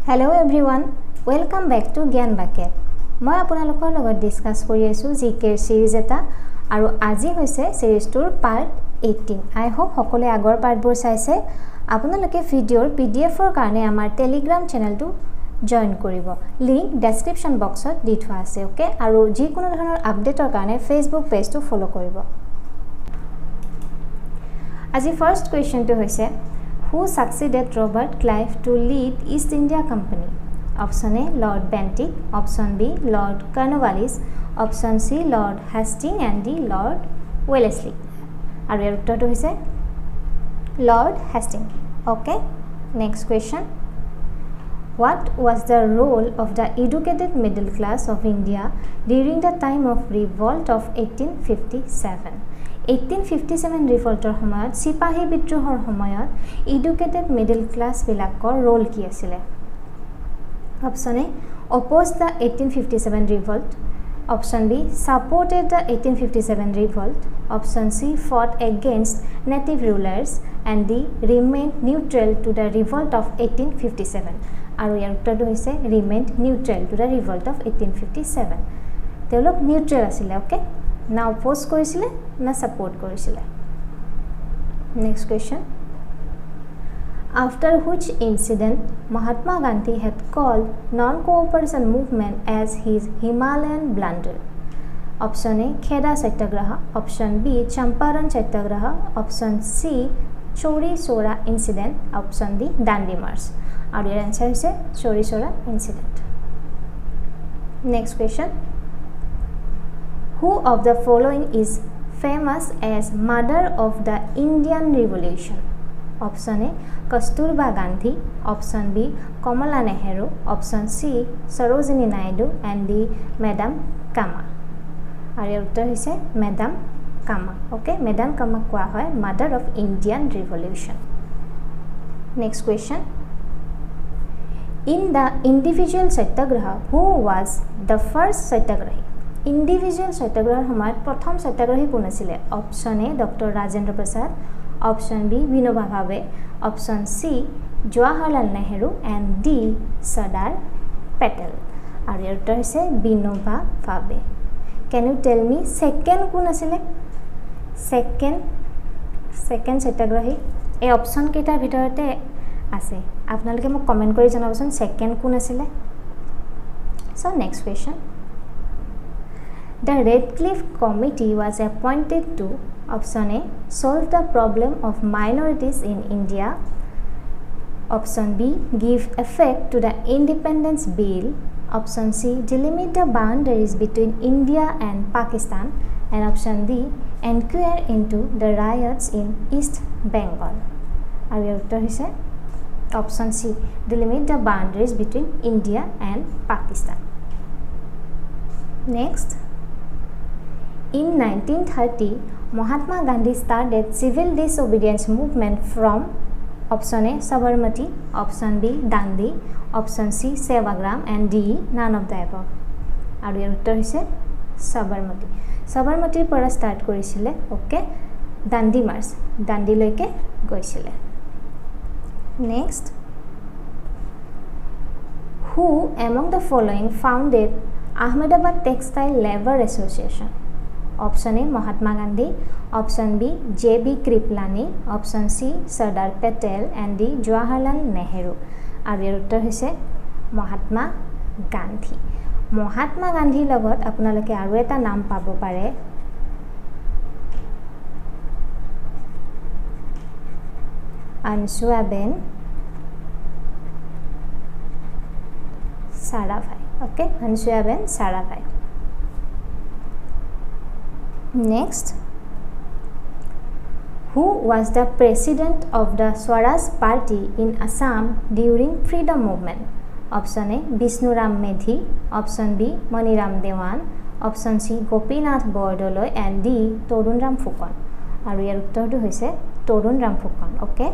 Hello everyone, welcome back to Gyan Bucket. মই আপোনালোকৰ লগত ডিসকাস কৰি আছো জিকে সিৰিজ এটা আৰু আজি হৈছে সিৰিজটোৰ পাৰ্ট 18 আই হোপ সকলোৱে আগৰ পাৰ্টবোৰ চাইছে আপোনালোকে ভিডিওৰ পিডিএফৰ কাৰণে আমাৰ টেলিগ্ৰাম চেনেলটো জয়েন কৰিব লিংক ডেসক্ৰিপচন বক্সত দি থোৱা আছে ওকে আৰু যি কোনো ধৰণৰ আপডেটৰ কাৰণে ফেসবুক পেজটো ফলো কৰিব আজি ফাৰ্স্ট কোৱেশ্চনটো হৈছে Who succeeded Robert Clive to lead East India Company? Option A, Lord Bentinck. Option B, Lord Cornwallis. Option C, Lord Hastings and D, Lord Wellesley. Are you ready to say? Lord Hastings. Okay. Next question. What was the role of the educated middle class of India during the time of revolt of 1857? 1857 ৰিভল্টৰ সময়ত সিপাহী বিদ্ৰোহৰ সময়ত educated middle class বিলাকৰ role কি আছিল option A oppose the 1857 revolt option B supported the 1857 revolt option C fought against native rulers and D remained neutral to the revolt of 1857 আৰু ইয়াৰ উত্তৰটো হৈছে remained neutral to the revolt of 1857 তেওঁলোক neutral আছিল okay না oppose কৰিছিলে না support কৰিছিলে next question after which incident Mahatma Gandhi had called non-cooperation movement as his Himalayan blunder option A Kheda Satyagraha option B Champaran Satyagraha option C Chori Chora incident option D Dandi March and your answer is Chori Chora incident next question Who of the following is famous as mother of the Indian Revolution? Option A Kasturba Gandhi, option B Kamala Nehru, option C Sarojini Naidu and D Madam Kama. Are you to say Madam Kama? Okay, Madam Kama kwa hoy mother of Indian Revolution. Next question. In the individual satyagraha, who was the first satyagrahi? Individual satyagrahar সময়ত প্ৰথম সত্যাগ্ৰহী কোন আছিল option A doctor Rajendra Prasad option B Vinoba Bhave option C Jawaharlal Nehru and D Sardar Patel আৰু ইয়াৰ উত্তৰ হৈছে বিনোবা ভাবে can you tell me second কোন আছিল সেকেন্ড সত্যাগ্ৰহী এই অপচন কেইটাৰ ভিতৰতে আছে আপোনালোকে মোক কমেন্ট কৰি জনাবচোন সেকেন্ড কোন আছিল so next question The Radcliffe Committee was appointed to option A solve the problem of minorities in India option B give effect to the independence bill option C delimit the boundaries between India and Pakistan and option D inquire into the riots in East Bengal are you to say option C delimit the boundaries between India and Pakistan next In 1930, Mahatma Gandhi started civil disobedience movement from option A Sabarmati, option B Dandi, option C Sevagram and D none of the above. আৰু ইয়াৰ উত্তৰ হৈছে Sabarmati. Sabarmatiৰ পৰা start কৰিছিলে okay Dandi March দাণ্ডিলৈকে গৈছিলে next Who among the following founded Ahmedabad Textile Labor Association? Option A Mahatma Gandhi, option B J.B. Kripalani, option C Sardar Patel and D Jawaharlal Nehru. আৰু ইয়াৰ উত্তৰ হৈছে মহাত্মা গান্ধী মহাত্মা গান্ধীৰ লগত আপোনালোকে আৰু এটা নাম পাব পাৰে Anasuyaben Sarabhai okay Anasuyaben Sarabhai Next, who was the president of the Swaraj Party in Assam during freedom movement? Option A Bishnuram Medhi, option B Maniram Dewan, option C Gopinath Bordoloi and D Torunram Phukon. আৰু ইয়াৰ উত্তৰটো হৈছে Torunram Phukon. Okay.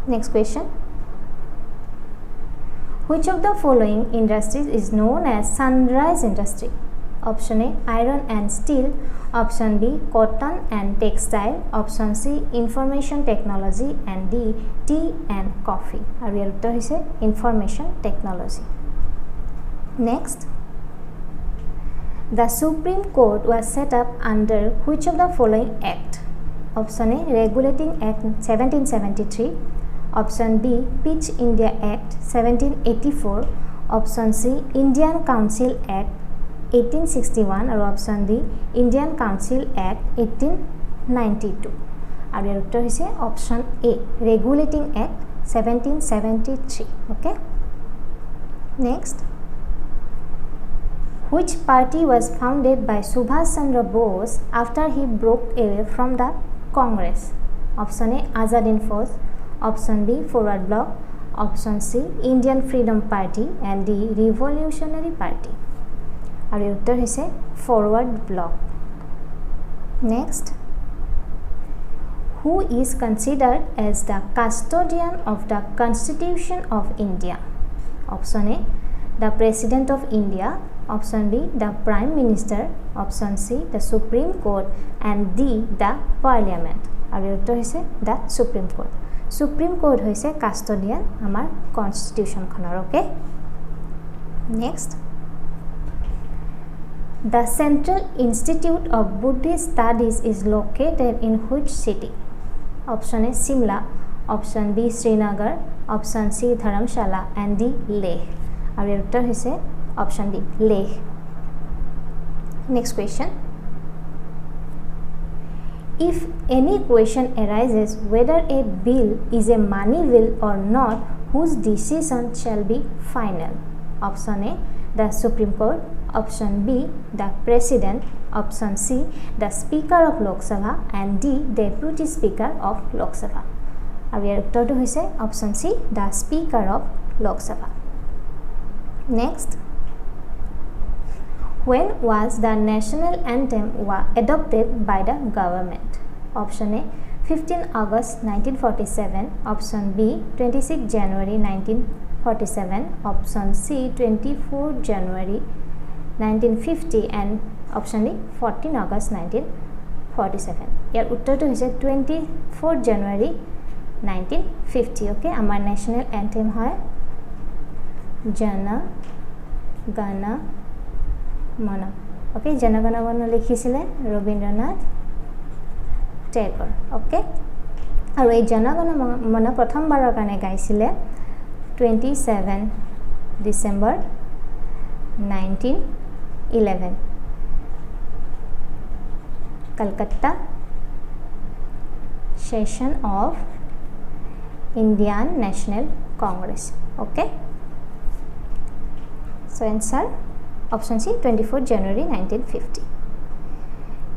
Next question. Which of the following industries is known as sunrise industry? Option A, iron and steel. Option B, cotton and textile. Option C, information technology. And D, tea and coffee. আৰু ইয়াৰ উত্তৰ হৈছে information technology. Next, the Supreme Court was set up under which of the following act? Option A, Regulating Act 1773. Option B, Pitch India Act 1784. Option C, Indian Council Act 1861. Or option D, Indian Council Act 1892. আৰু ইয়াৰ উত্তৰ হৈছে option A, Regulating Act 1773. Okay. Next, which party was founded by Subhash Chandra Bose after he broke away from the Congress? Option A, Azad Hind Fauj. Option B, Forward Bloc. Option C, Indian Freedom Party. And D, Revolutionary Party. আৰু উত্তৰ হৈছে Forward Bloc. Next, who is considered as the custodian of the Constitution of India? Option A, the President of India. Option B, the Prime Minister. Option C, the Supreme Court. And D, the Parliament. আৰু উত্তৰ হৈছে the Supreme Court. Supreme Court হৈছে custodian আমাৰ constitution খনৰ. Okay. Next, the Central Institute of Buddhist Studies is located in which city? Option A, Simla. Option B, Srinagar. Option C, Dharamshala. And D, Leh. আৰু উত্তৰ হৈছে option D, Leh. Next question, if any question arises whether a bill is a money bill or not, whose decision shall be final? Option A, the Supreme Court. Option B, the President. Option C, the Speaker of Lok Sabha. And D, Deputy Speaker of Lok Sabha. আৰু ইয়াৰ উত্তৰটো হৈছে option C, the Speaker of Lok Sabha. Next, when was the national anthem adopted by the government? Option A, 15 August 1947. Option B, 26 January 1947. Option C, 24 January 1950. And option D, 14 August 1947. ইয়াৰ উত্তৰটো হৈছে 24 January 1950. Okay, আমাৰ national anthem হয় Jana Gana Mana. Okay, Jana Gana Mana লিখিছিলে ৰবীন্দ্ৰনাথ টেগৰ. Okay, আৰু এই Jana Gana Mana প্ৰথমবাৰৰ কাৰণে গাইছিলে 27 December 1911 Calcutta session of Indian National Congress. Okay, so answer option C, 24 January 1950.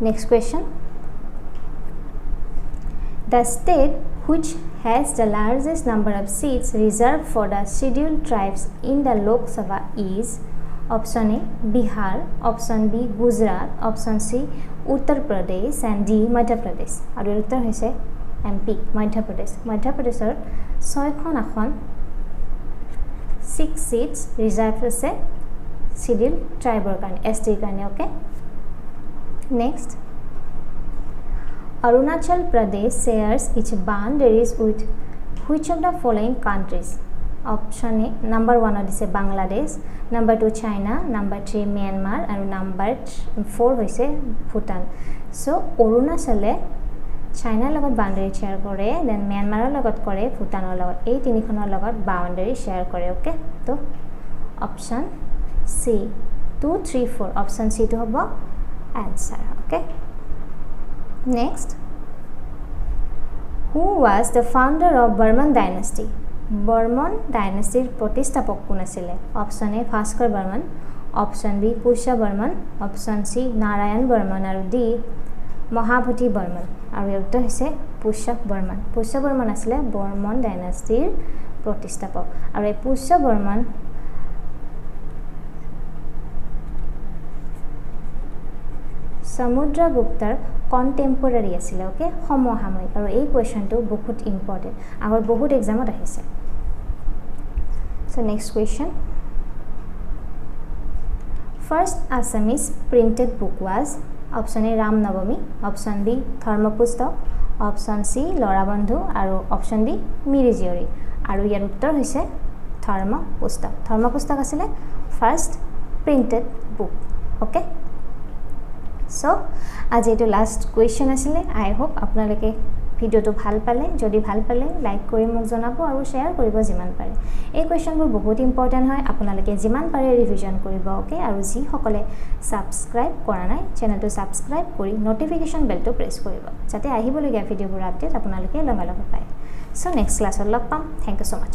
Next question, the state which has the largest number of seats reserved for the scheduled tribes in the Lok Sabha is? Option A, Bihar. Option B, Gujarat. Option C, Uttar Pradesh. And D, Madhya Pradesh. আৰু উত্তৰ হৈছে MP, Madhya Pradesh. Madhya Pradeshৰ 6খন আসন 6 seats reserved আছে scheduled tribe কাৰণে, ST কাৰণে. Okay. Next, Arunachal Pradesh shares its boundaries with which of the following countries? Option A, number 1 হৈছে Bangladesh, number 2 China, number 3 Myanmar, and number 4 হৈছে Bhutan. So Arunachale China লগত boundary share কৰে, then Myanmaৰৰ লগত কৰে, Bhutanৰ লগত, এই তিনিখনৰ লগত boundary share কৰে. Okay, তো option C, 2, 3, 4. Option C to have answer. Okay. Next, who was the founder of Burman dynasty? Burman dynasty প্ৰতিষ্ঠাপক কোন আছিল? Option A, Bhaskar Burman. Option B, Pusha Burman. Option C, Narayan Burman. আৰু D, Mahabhuti Burman. আৰু উত্তৰ হৈছে Pusha Burman. Pusha Burman আছিল Burman dynasty প্ৰতিষ্ঠাপক. আৰু এই Pusha Burman Samudraguptar contemporary আছিল. Okay, সমসাময়িক. আৰু এই কোৱেশ্চনটো বহুত ইম্পৰ্টেন্ট, আগৰ বহুত এক্সামত আহিছে. So next question, First Assamese printed book was option A Ram Navami, option B Dharmapustak, option C Lorabandhu আৰু option D Miri Jeori আৰু ইয়াৰ উত্তৰ হৈছে Dharmapustak. Dharmapustak আছিলে first printed book. Okay, so আজি এটো লাস্ট কোৱেশ্চন আছিলে. আই hope আপোনালোকে ভিডিওটো ভাল পালে, যদি ভাল পালে লাইক কৰি মোক জনাব আৰু শেয়াৰ কৰিব যিমান পাৰে. এই কোৱেশ্চনবোৰ বহুত ইম্পৰ্টেন্ট হয়, আপোনালোকে যিমান পাৰে ৰিভিজন কৰিব. ওকে, আৰু যি সকলে সাবস্ক্ৰাইব কৰা নাই চেনেলটো সাবস্ক্ৰাইব কৰি নটিফিকেশন বেলটো প্ৰেছ কৰিব যাতে আহিবলগীয়া ভিডিওবোৰ আপডেট আপোনালোকে লগে লগে পায়. সো নেক্সট ক্লাছত লগ পাম. থ্যাংক ইউ সো মাচ.